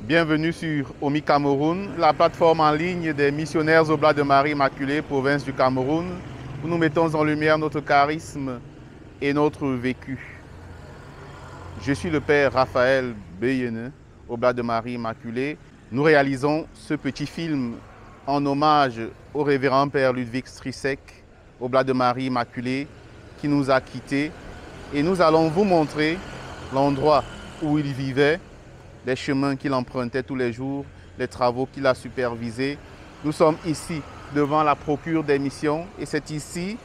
Bienvenue sur OMI Cameroun, la plateforme en ligne des missionnaires Oblats de Marie Immaculée, province du Cameroun, où nous mettons en lumière notre charisme et notre vécu. Je suis le père Raphaël Beyene, Oblat de Marie Immaculée. Nous réalisons ce petit film en hommage au révérend père Ludwig Strisek, Oblat de Marie Immaculée, qui nous a quittés. Et nous allons vous montrer l'endroit où il vivait, les chemins qu'il empruntait tous les jours, les travaux qu'il a supervisés. Nous sommes ici devant la procure des missions et c'est ici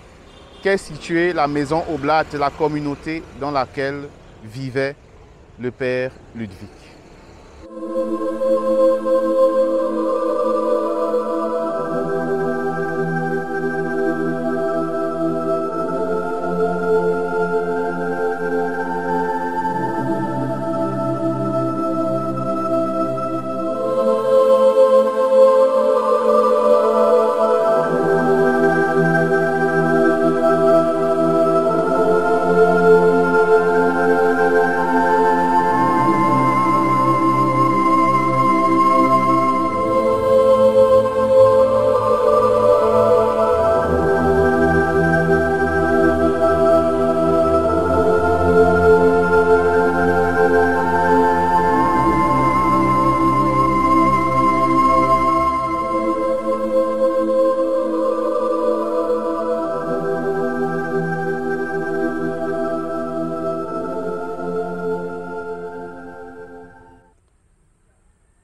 qu'est située la maison oblate, la communauté dans laquelle vivait le père Ludwig.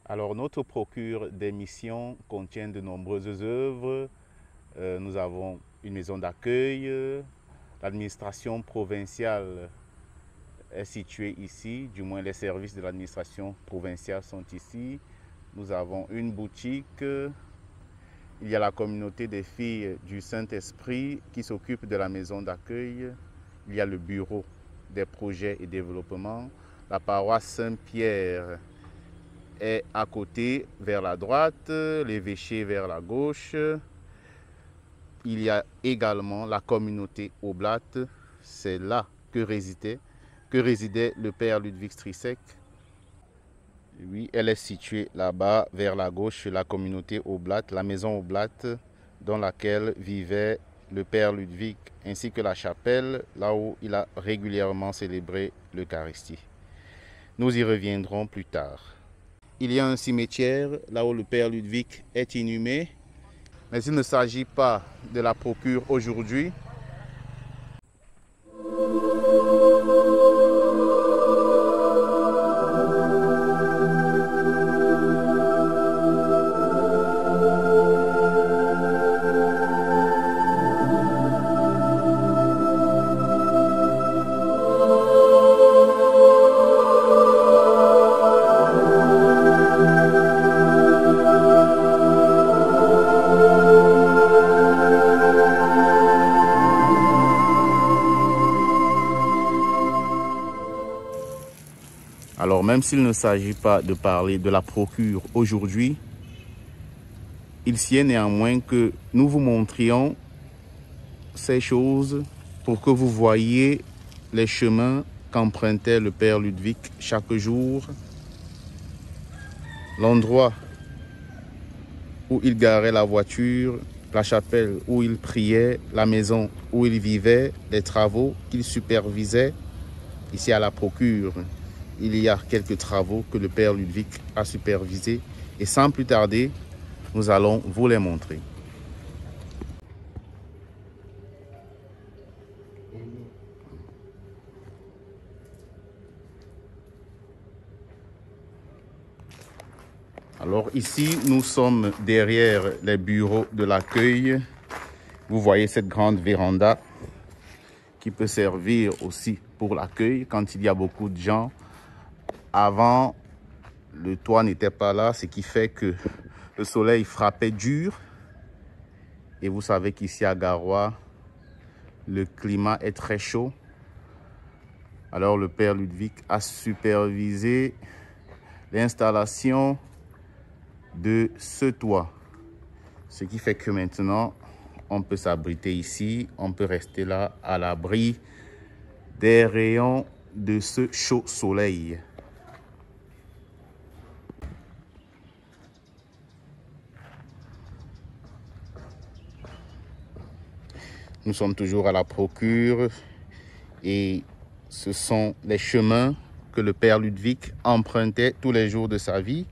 Alors, notre procure des missions contient de nombreuses œuvres. Nous avons une maison d'accueil. L'administration provinciale est située ici, du moins les services de l'administration provinciale sont ici. Nous avons une boutique. Il y a la communauté des filles du Saint-Esprit qui s'occupe de la maison d'accueil. Il y a le bureau des projets et développement. La paroisse Saint-Pierre est à côté, vers la droite, l'évêché vers la gauche. Il y a également la communauté oblate, c'est là que résidait le père Ludwig Strisek. Oui, elle est située là-bas, vers la gauche, la communauté oblate, la maison oblate dans laquelle vivait le père Ludwig, ainsi que la chapelle, là où il a régulièrement célébré l'Eucharistie. Nous y reviendrons plus tard. Il y a un cimetière là où le père Ludwig est inhumé, mais il ne s'agit pas de la procure aujourd'hui. Alors même s'il ne s'agit pas de parler de la procure aujourd'hui, il sied néanmoins que nous vous montrions ces choses pour que vous voyiez les chemins qu'empruntait le père Ludwig chaque jour, l'endroit où il garait la voiture, la chapelle où il priait, la maison où il vivait, les travaux qu'il supervisait. Ici à la procure, il y a quelques travaux que le père Ludwig a supervisés et sans plus tarder, nous allons vous les montrer. Alors ici, nous sommes derrière les bureaux de l'accueil. Vous voyez cette grande véranda qui peut servir aussi pour l'accueil quand il y a beaucoup de gens. Avant, le toit n'était pas là, ce qui fait que le soleil frappait dur. Et vous savez qu'ici à Garoua, le climat est très chaud. Alors le père Ludwig a supervisé l'installation de ce toit. Ce qui fait que maintenant, on peut s'abriter ici, on peut rester là à l'abri des rayons de ce chaud soleil. Nous sommes toujours à la procure et ce sont les chemins que le père Ludwig empruntait tous les jours de sa vie.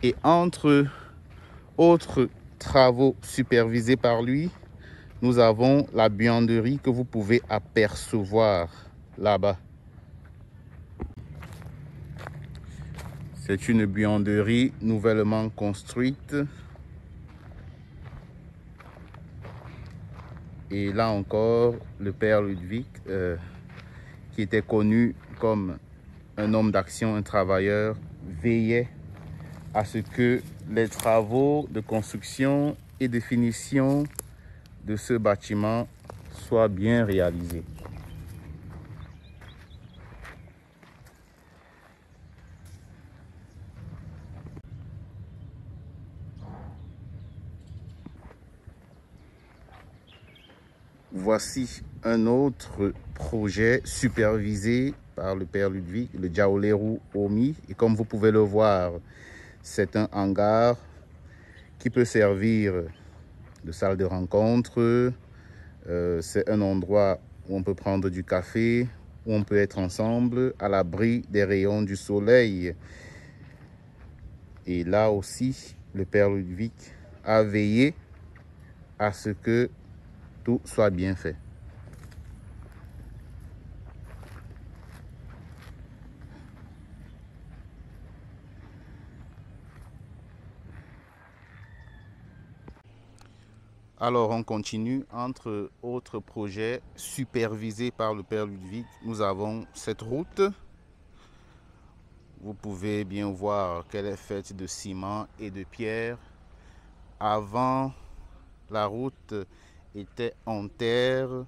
Et entre autres travaux supervisés par lui, nous avons la buanderie que vous pouvez apercevoir là-bas. C'est une buanderie nouvellement construite. Et là encore, le père Ludwig, qui était connu comme un homme d'action, un travailleur, veillait à ce que les travaux de construction et de finition de ce bâtiment soient bien réalisés. Voici un autre projet supervisé par le père Ludwig, le Djaoleru Omi. Et comme vous pouvez le voir, c'est un hangar qui peut servir de salle de rencontre. C'est un endroit où on peut prendre du café, où on peut être ensemble à l'abri des rayons du soleil. Et là aussi, le père Ludwig a veillé à ce que tout soit bien fait. Alors on continue. Entre autres projets supervisés par le père Ludwig, nous avons cette route. Vous pouvez bien voir qu'elle est faite de ciment et de pierre. Avant, la route était en terre,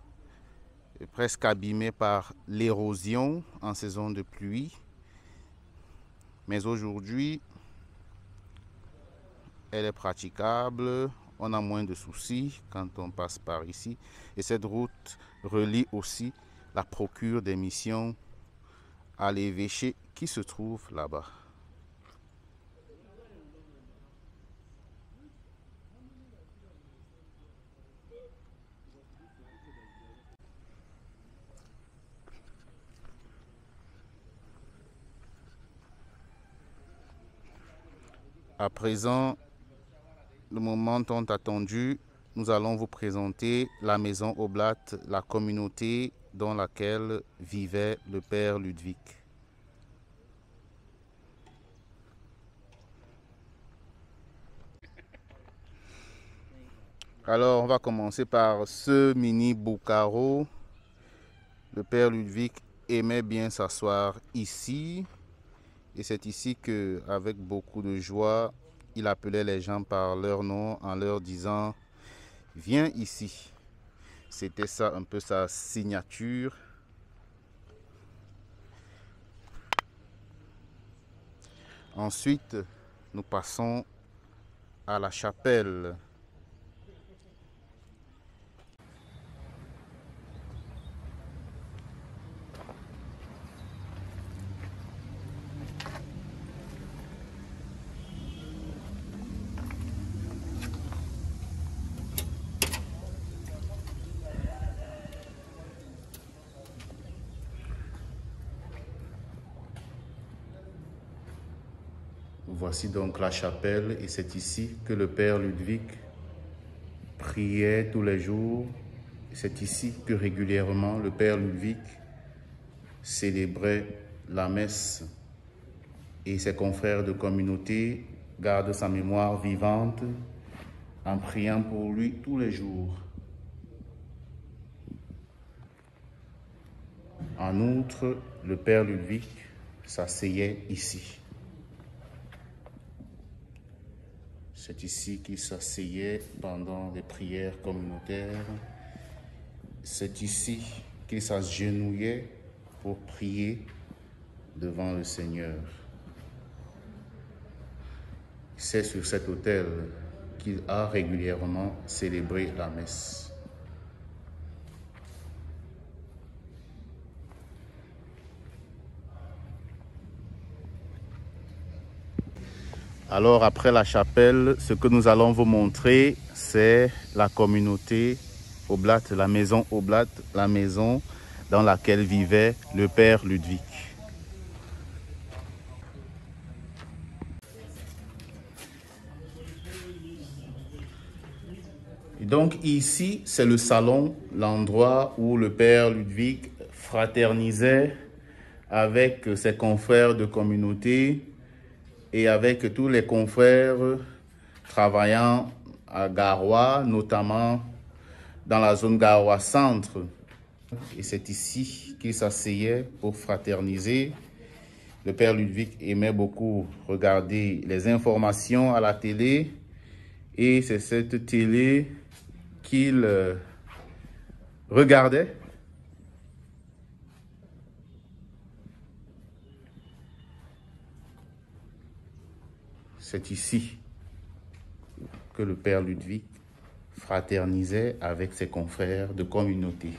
presque abîmée par l'érosion en saison de pluie. Mais aujourd'hui, elle est praticable. On a moins de soucis quand on passe par ici. Et cette route relie aussi la procure des missions à l'évêché qui se trouve là-bas. À présent, le moment tant attendu, nous allons vous présenter la maison oblate, la communauté dans laquelle vivait le père Ludwig. Alors, on va commencer par ce mini boucaro. Le père Ludwig aimait bien s'asseoir ici. Et c'est ici que, avec beaucoup de joie, il appelait les gens par leur nom en leur disant « Viens ici ». C'était ça un peu sa signature. Ensuite, nous passons à la chapelle. Voici donc la chapelle et c'est ici que le père Ludwig priait tous les jours. C'est ici que régulièrement le père Ludwig célébrait la messe et ses confrères de communauté gardent sa mémoire vivante en priant pour lui tous les jours. En outre, le père Ludwig s'asseyait ici. C'est ici qu'il s'asseyait pendant les prières communautaires. C'est ici qu'il s'agenouillait pour prier devant le Seigneur. C'est sur cet autel qu'il a régulièrement célébré la messe. Alors après la chapelle, ce que nous allons vous montrer, c'est la communauté Oblat, la maison Oblat, la maison dans laquelle vivait le père Ludwig. Et donc ici, c'est le salon, l'endroit où le père Ludwig fraternisait avec ses confrères de communauté et avec tous les confrères travaillant à Garoua, notamment dans la zone Garoua Centre. Et c'est ici qu'il s'asseyait pour fraterniser. Le père Ludwig aimait beaucoup regarder les informations à la télé. Et c'est cette télé qu'il regardait. C'est ici que le père Ludwig fraternisait avec ses confrères de communauté.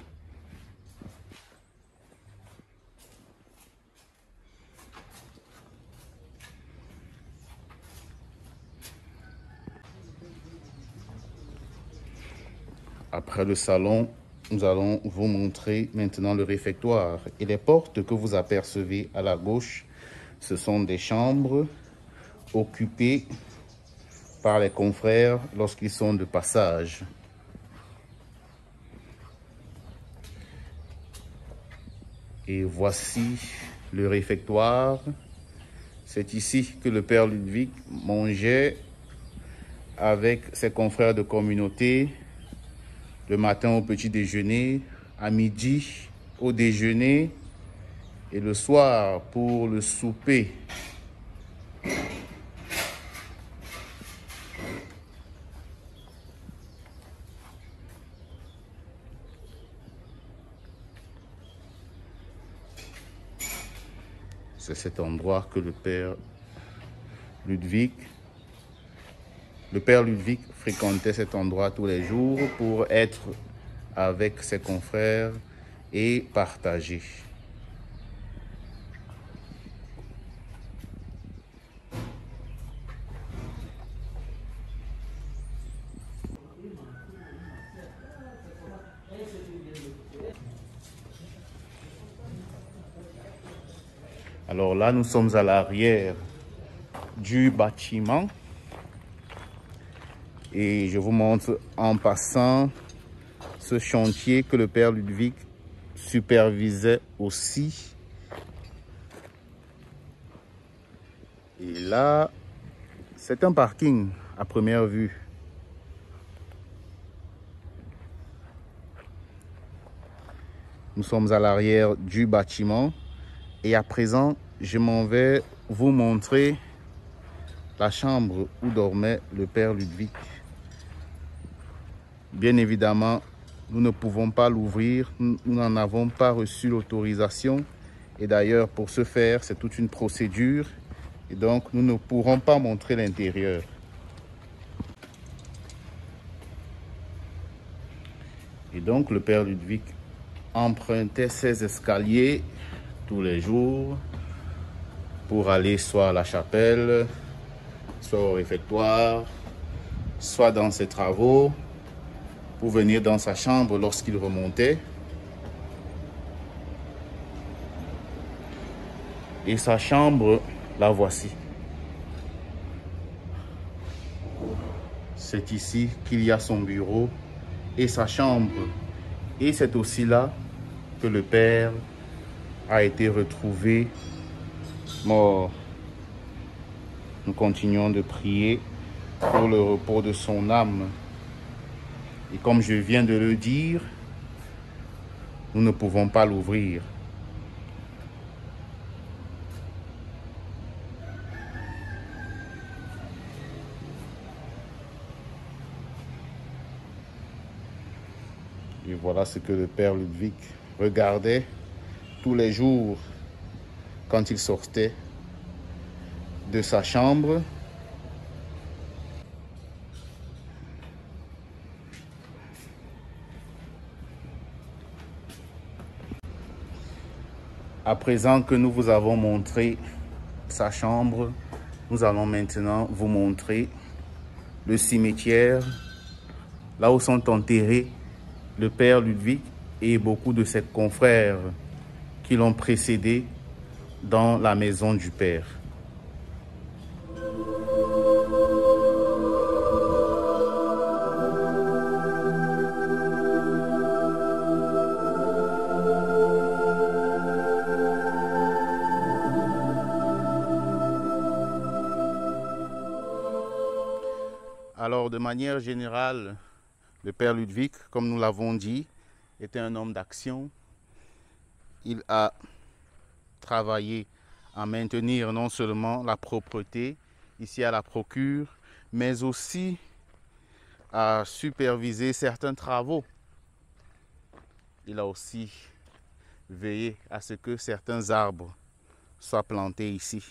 Après le salon, nous allons vous montrer maintenant le réfectoire. Et les portes que vous apercevez à la gauche, ce sont des chambres occupées par les confrères lorsqu'ils sont de passage. Et voici le réfectoire. C'est ici que le père Ludwig mangeait avec ses confrères de communauté, le matin au petit déjeuner, à midi au déjeuner et le soir pour le souper. C'est cet endroit que le père Ludwig fréquentait cet endroit tous les jours pour être avec ses confrères et partager. Alors là, nous sommes à l'arrière du bâtiment. Et je vous montre en passant ce chantier que le père Ludwig supervisait aussi. Et là, c'est un parking à première vue. Nous sommes à l'arrière du bâtiment. Et à présent, je m'en vais vous montrer la chambre où dormait le père Ludwig. Bien évidemment, nous ne pouvons pas l'ouvrir, nous n'en avons pas reçu l'autorisation. Et d'ailleurs, pour ce faire, c'est toute une procédure. Et donc, nous ne pourrons pas montrer l'intérieur. Et donc, le père Ludwig empruntait ces escaliers tous les jours pour aller soit à la chapelle, soit au réfectoire, soit dans ses travaux, pour venir dans sa chambre lorsqu'il remontait. Et sa chambre, la voici. C'est ici qu'il y a son bureau et sa chambre. Et c'est aussi là que le père a été retrouvé mort. Nous continuons de prier pour le repos de son âme. Et comme je viens de le dire, nous ne pouvons pas l'ouvrir. Et voilà ce que le père Ludwig regardait tous les jours quand il sortait de sa chambre. À présent que nous vous avons montré sa chambre, nous allons maintenant vous montrer le cimetière, là où sont enterrés le père Ludwig et beaucoup de ses confrères qui l'ont précédé dans la maison du Père. Alors, de manière générale, le père Ludwig, comme nous l'avons dit, était un homme d'action. Il a travaillé à maintenir non seulement la propreté ici à la procure, mais aussi à superviser certains travaux. Il a aussi veillé à ce que certains arbres soient plantés ici.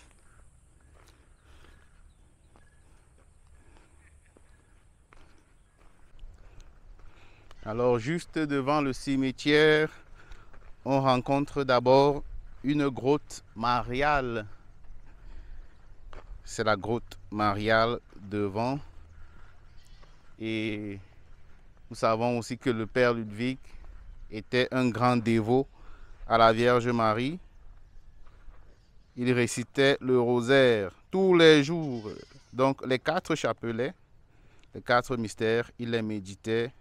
Alors, juste devant le cimetière, on rencontre d'abord une grotte mariale. C'est la grotte mariale devant. Et nous savons aussi que le père Ludwig était un grand dévot à la Vierge Marie. Il récitait le rosaire tous les jours. Donc les 4 chapelets, les 4 mystères, il les méditait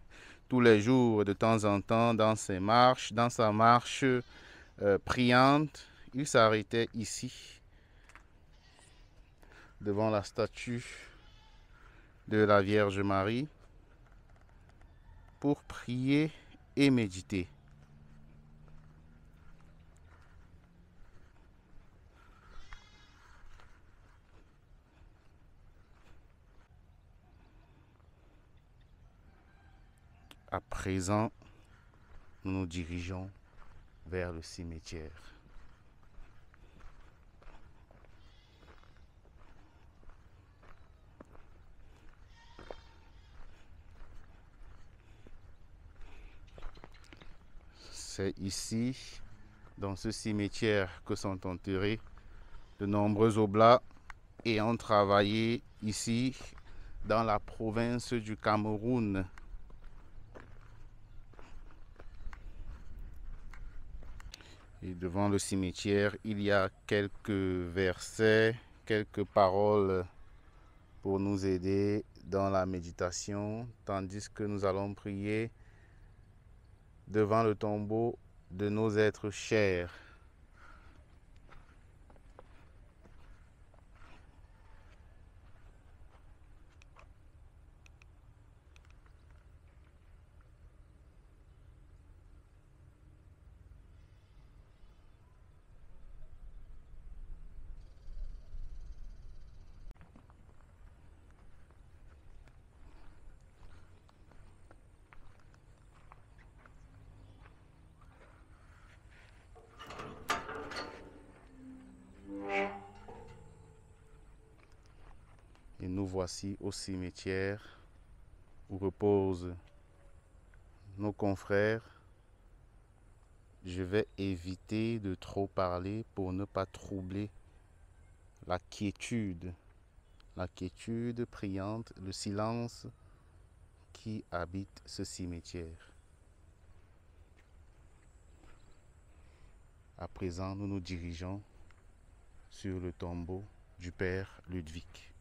tous les jours, de temps en temps, dans ses marches, dans sa marche priante. Il s'arrêtait ici, devant la statue de la Vierge Marie, pour prier et méditer. À présent, nous nous dirigeons vers le cimetière. C'est ici, dans ce cimetière, que sont enterrés de nombreux oblats ayant travaillé ici, dans la province du Cameroun. Et devant le cimetière, il y a quelques versets, quelques paroles pour nous aider dans la méditation, tandis que nous allons prier devant le tombeau de nos êtres chers. Et nous voici au cimetière où reposent nos confrères. Je vais éviter de trop parler pour ne pas troubler la quiétude priante, le silence qui habite ce cimetière. À présent, nous nous dirigeons sur le tombeau du père Ludwig.